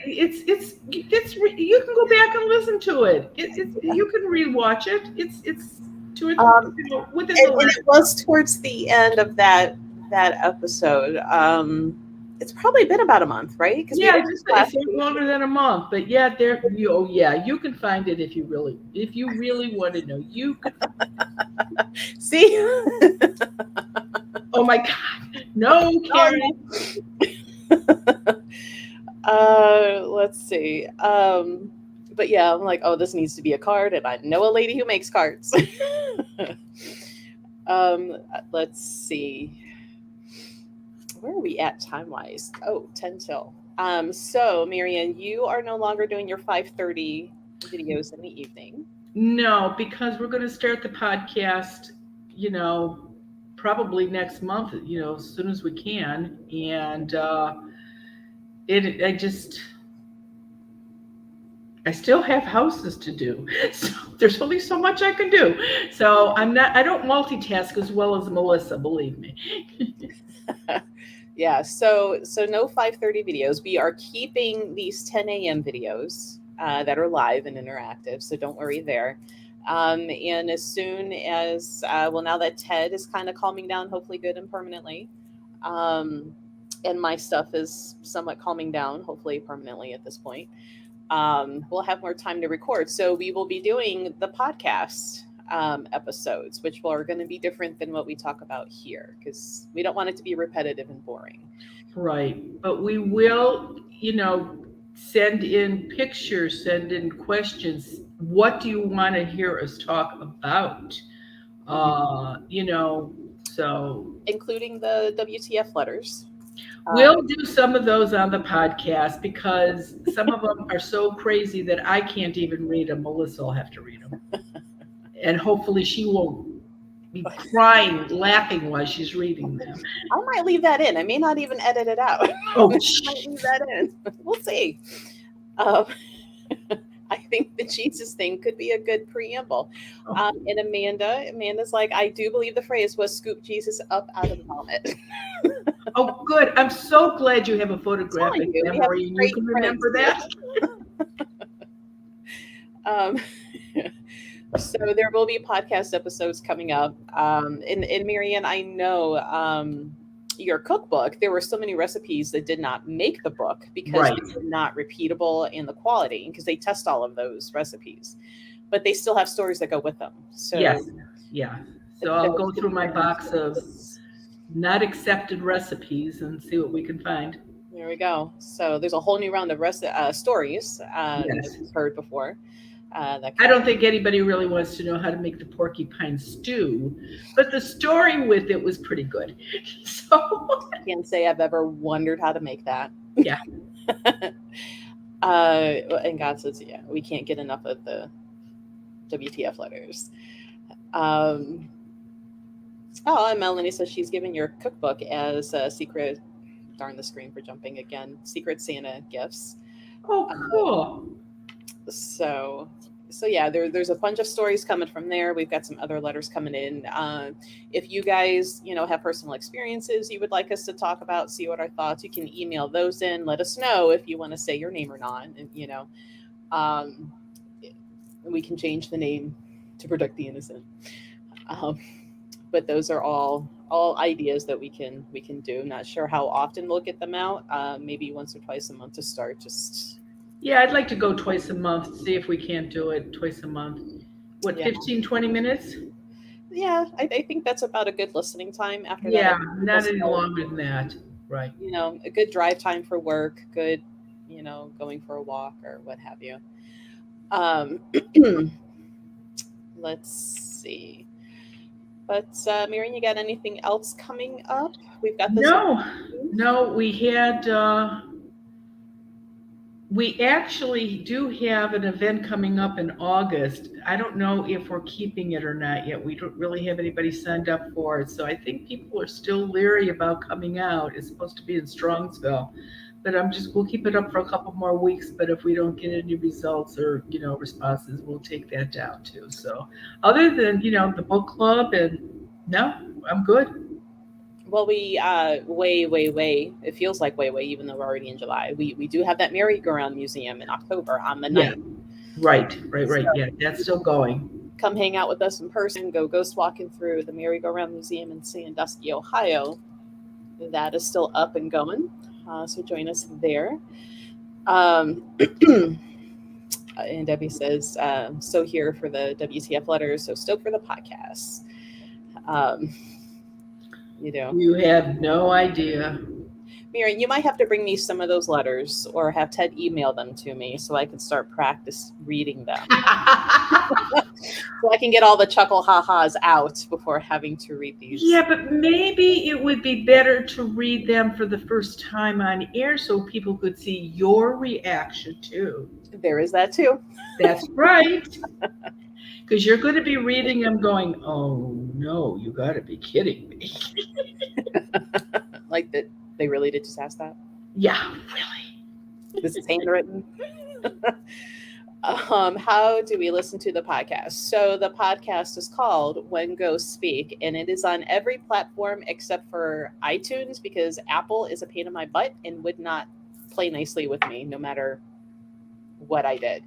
can go back and listen to it. You can rewatch it. It's to it, Um, within the and last. it was towards the end of that episode. It's probably been about a month, right? Because we Yeah, aired just last it's not week. longer than a month, but yeah, oh yeah, you can find it if you really want to know, you could. See, Oh my God, no, Karen. let's see. But yeah, I'm like, oh, this needs to be a card, and I know a lady who makes cards. Let's see. Where are we at time wise? Oh, 10 till. So Marianne, you are no longer doing your 5:30 videos in the evening. No, because we're going to start the podcast, you know, probably next month, as soon as we can, and I just I still have houses to do. So there's only so much I can do. So I don't multitask as well as Melissa, believe me. Yeah, so no 5:30 videos. We are keeping these 10 a.m. videos that are live and interactive, so don't worry there. And as soon as well, now that Ted is kind of calming down, hopefully good and permanently, um, and my stuff is somewhat calming down, hopefully permanently at this point. We'll have more time to record, so we will be doing the podcast episodes, which are going to be different than what we talk about here because we don't want it to be repetitive and boring. Right. But we will, send in pictures, send in questions. What do you want to hear us talk about? Mhm. So Including the WTF letters. we'll do some of those on the podcast because some of them are so crazy that I can't even read them. Melissa will have to read them. And hopefully she won't be crying, laughing while she's reading them. I might leave that in. I may not even edit it out. Oh, I might leave that in. We'll see. Um, I think the Jesus thing could be a good preamble. And Amanda's like, I do believe the phrase was scoop Jesus up out of the vomit. oh, good. I'm so glad you have a I'm telling photographic you, we have memory and you great can friends remember here. that. Um, so there will be podcast episodes coming up. And Marianne, I know your cookbook, there were so many recipes that did not make the book because Right. they were not repeatable in the quality because they test all of those recipes, but they still have stories that go with them. So Yes. Yeah. So I'll those go could through be my very box of stories. not accepted recipes and see what we can find. There we go. So there's a whole new round of stories that Yes. we've heard before. That I come. don't think anybody really wants to know how to make the porcupine stew, but the story with it was pretty good. So, Can't say I've ever wondered how to make that. yeah. And God says, yeah, we can't get enough of the WTF letters. Um, oh, and Melanie says she's giving your cookbook as a secret. Darn the screen for jumping again. Secret Santa gifts. Oh, Um, cool. so yeah, there's a bunch of stories coming from there. We've got some other letters coming in. If you guys have personal experiences you would like us to talk about, see what our thoughts, you can email those in. Let us know if you want to say your name or not, and um, we can change the name to protect the innocent. um, but those are all ideas that we can do. Not sure how often we'll get them out. Maybe once or twice a month to start. Just Yeah, I'd like to go twice a month, see if we can't do it twice a month. What, yeah, 15, 20 minutes? yeah. I think that's about a good listening time. After that, I Yeah, think people not any start. longer than that. Right. A good drive time for work. Good, going for a walk or what have you. Um, let's see. But Miriam, you got anything else coming up? We've got this. No, no, we actually do have an event coming up in August. I don't know if we're keeping it or not yet. We don't really have anybody signed up for it. So I think people are still leery about coming out. It's supposed to be in Strongsville. But we'll keep it up for a couple more weeks. But if we don't get any results or, responses, we'll take that down too. So other than, the book club and no, I'm good. Well, we way. It feels like way, even though we're already in July. We do have that merry-go-round museum in October on the Yeah, 9th. right. So Yeah, that's still going. come hang out with us in person. Go ghost walking through the merry-go-round museum in Sandusky, Ohio. That is still up and going. So join us there. Um, and Debbie says, so here for the WTF letters, so stoked for the podcast. Um, you know, You have no idea. Miriam, you might have to bring me some of those letters or have Ted email them to me so I can start practice reading them. So I can get all the chuckle ha-has out before having to read these. Yeah, but maybe it would be better to read them for the first time on air so people could see your reaction too. There is that too. That's right. Because you're going to be reading them going, oh no, you got to be kidding me. Like that they really did just ask that. Yeah, really. This is handwritten. How do we listen to the podcast? So the podcast is called When Ghosts Speak, and it is on every platform except for iTunes because Apple is a pain in my butt and would not play nicely with me no matter what I did.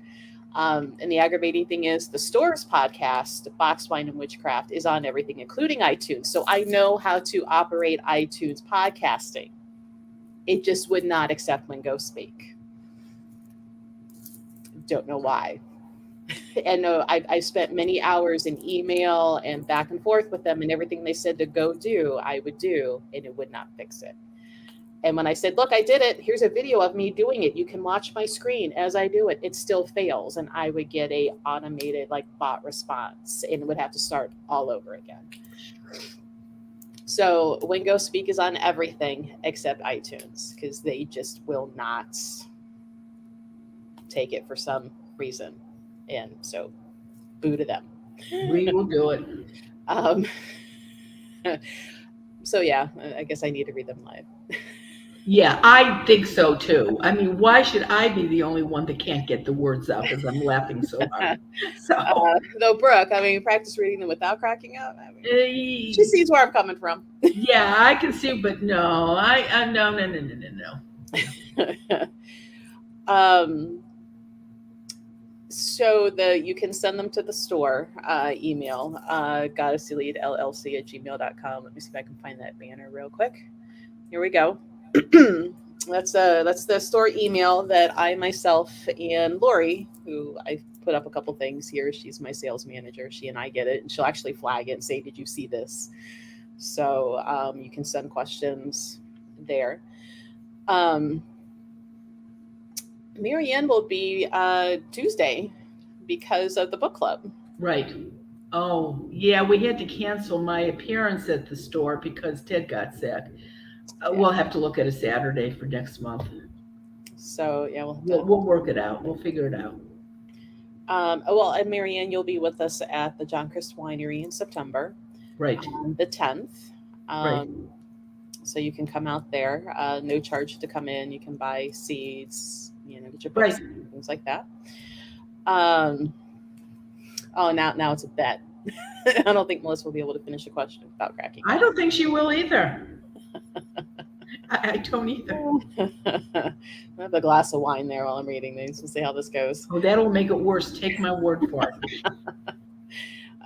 And the aggravating thing is the store's podcast, Box Wine and Witchcraft, is on everything, including iTunes. So I know how to operate iTunes podcasting. It just would not accept When Ghosts Speak. Don't know why. And no, I spent many hours in email and back and forth with them, and everything they said to go do, I would do, and it would not fix it. And when I said, look, I did it, here's a video of me doing it. You can watch my screen as I do it. It still fails. And I would get a automated like bot response and would have to start all over again. So When Ghosts Speak is on everything except iTunes because they just will not take it for some reason. And so boo to them. We will do it. Um, so yeah, I guess I need to read them live. Yeah, I think so too. I mean, why should I be the only one that can't get the words out because I'm laughing so hard? So, Though Brooke, I mean, practice reading them without cracking up. I mean, she she sees where I'm coming from. yeah, I can see, but no, no. So you can send them to the store email, goddesselite@gmail.com. Let me see if I can find that banner real quick. Here we go. That's the store email that I myself and Lori, who I put up a couple things here. She's my sales manager. She and I get it, and she'll actually flag it and say, "Did you see this?" So you can send questions there. Marianne will be Tuesday because of the book club. Right. Oh, yeah, we had to cancel my appearance at the store because Ted got sick. We'll have to look at a Saturday for next month. So yeah, We'll work it out. We'll figure it out. Well, and Marianne, you'll be with us at the John Christ Winery in September, Right. the 10th. Right. So you can come out there. No charge to come in. You can buy seeds, get your books, Right. things like that. Oh, now it's a bet. I don't think Melissa will be able to finish a question without cracking. I don't think she will either. I don't either. I have a glass of wine there while I'm reading these. We'll see how this goes. Oh, that'll make it worse. Take my word for it.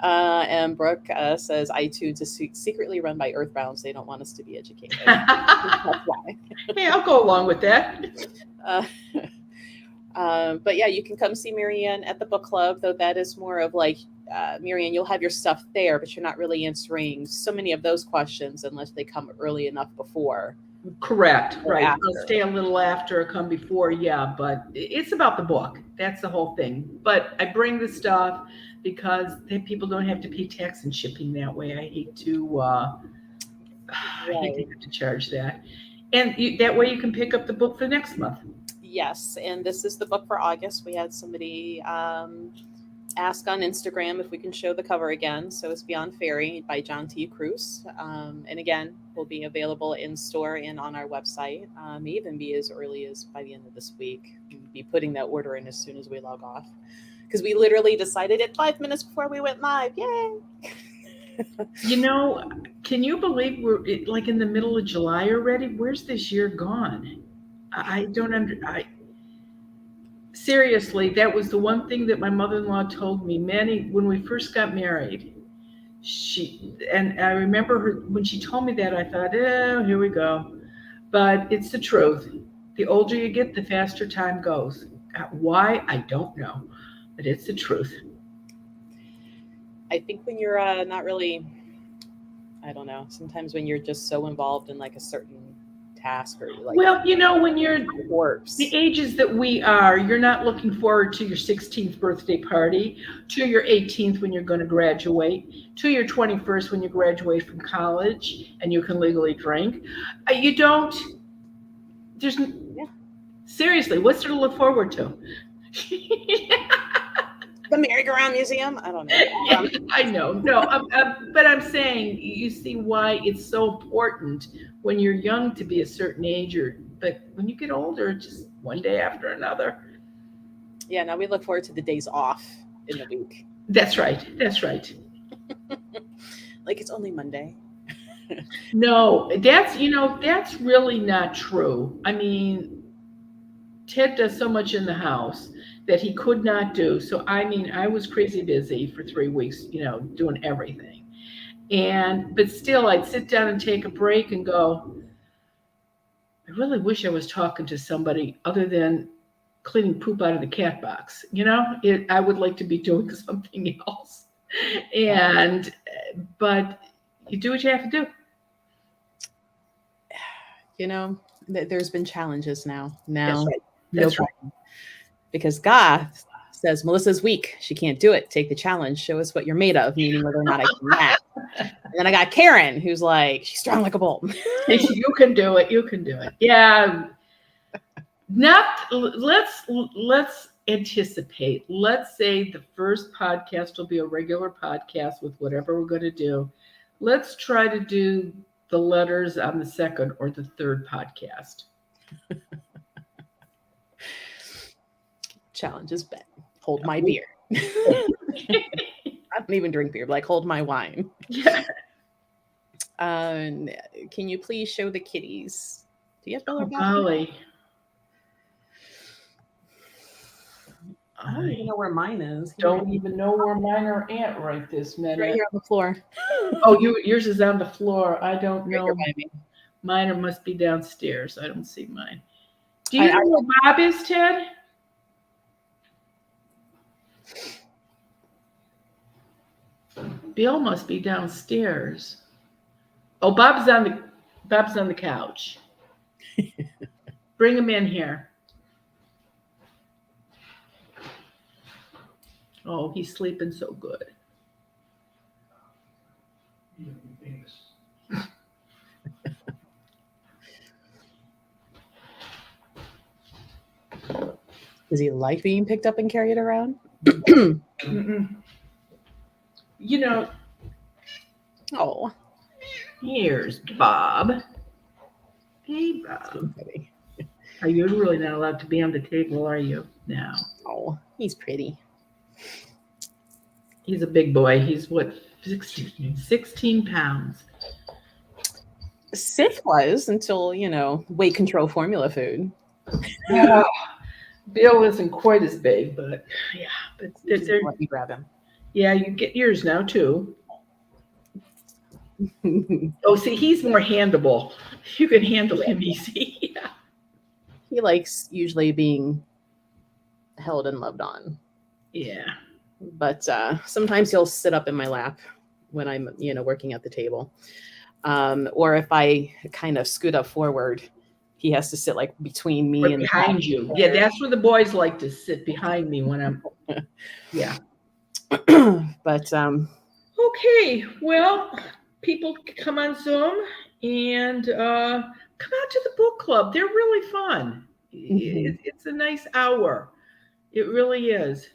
And Brooke says iTunes is secretly run by Earthbounds. They don't want us to be educated. That's why. Hey, I'll go along with that. But yeah, you can come see Marianne at the book club, though that is more of like, Marianne, you'll have your stuff there, but you're not really answering so many of those questions unless they come early enough before. Correct. Right. After. I'll stay a little after or come before. Yeah, but it's about the book. That's the whole thing. But I bring the stuff because people don't have to pay tax and shipping that way. I hate to have to charge that. And that way you can pick up the book for next month. Yes, and this is the book for August. We had somebody ask on Instagram if we can show the cover again. So it's Beyond Fairy by John T. Cruz. And again, will be available in store and on our website. May even be as early as by the end of this week. We'll be putting that order in as soon as we log off. Because we literally decided it 5 minutes before we went live. Yay! You know, can you believe like in the middle of July already? Where's this year gone? I don't under. I seriously, that was the one thing that my mother-in-law told me many when we first got married. And I remember her when she told me that. I thought, oh, here we go. But it's the truth. The older you get, the faster time goes. Why? I don't know, but it's the truth. I think when you're not really, I don't know, sometimes when you're just so involved in like a certain task or like Well, when you're the works. ages that we are, you're not looking forward to your 16th birthday party, to your 18th when you're going to graduate, to your 21st when you graduate from college and you can legally drink. You don't, there's, Yeah. seriously, what's there to look forward to? The merry-go-round museum? I don't know. Yeah, I know. No, but I'm saying you see why it's so important when you're young to be a certain age, but when you get older, it's just one day after another. Yeah, now we look forward to the days off in the week. That's right. That's right. Like it's only Monday. No, that's really not true. I mean, Ted does so much in the house that he could not do. So I mean, I was crazy busy for 3 weeks, doing everything. But still, I'd sit down and take a break and go, I really wish I was talking to somebody other than cleaning poop out of the cat box. I would like to be doing something else. And, but you do what you have to do. You know, there's been challenges now. That's Now, right. no That's right. problem. Because Goth says Melissa's weak. She can't do it. Take the challenge. Show us what you're made of, meaning whether or not I can match. And then I got Karen, who's like, she's strong like a bull. You can do it. You can do it. Yeah. Not let's anticipate. Let's say the first podcast will be a regular podcast with whatever we're going to do. Let's try to do the letters on the second or the third podcast. Challenge is bet. Hold my beer. I don't even drink beer, but like hold my wine. Yeah. Can you please show the kitties? Do you have Bella? Oh, golly. I don't even know where mine is. Don't even know where mine are at right this minute. Right here on the floor. Oh, yours is on the floor. I don't Right know. here by me. Mine must be downstairs. I don't see mine. Do you know where Bob is, Ted? Bill must be downstairs. Oh, Bob's on the couch. Bring him in here. Oh, he's sleeping so good. Does he like being picked up and carried around? Mm-mm. Oh, Here's Bob. Hey, Bob. Are you really not allowed to be on the table, are you? No. Oh, he's pretty. He's a big boy. He's what, 16 pounds. Sith was until, weight control formula food. Yeah. Bill isn't quite as big, but yeah. But Let me grab him. yeah, you get yours now too. Oh, see, he's more handleable. You can handle him easy. Yeah. He likes usually being held and loved on. Yeah. But sometimes he'll sit up in my lap when I'm, working at the table. Or if I kind of scoot up forward, he has to sit like between me and behind you. Yeah, that's where the boys like to sit behind me when I'm. Yeah. But okay, well, people come on Zoom and come out to the book club. They're really fun. It's a nice hour. It really is.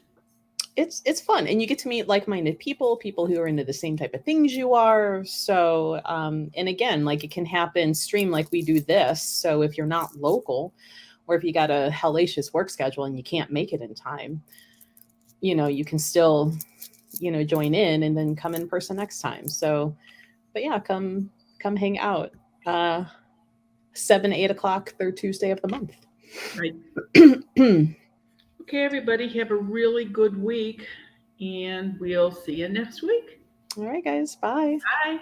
It's fun, and you get to meet like-minded people who are into the same type of things you are. So and again, like it can happen stream like we do this. So if you're not local, or if you got a hellacious work schedule and you can't make it in time, you can still join in and then come in person next time. So, but yeah, come hang out. 7, 8 o'clock, third Tuesday of the month. Right. Okay, everybody, have a really good week, and we'll see you next week. All right, guys. Bye. Bye.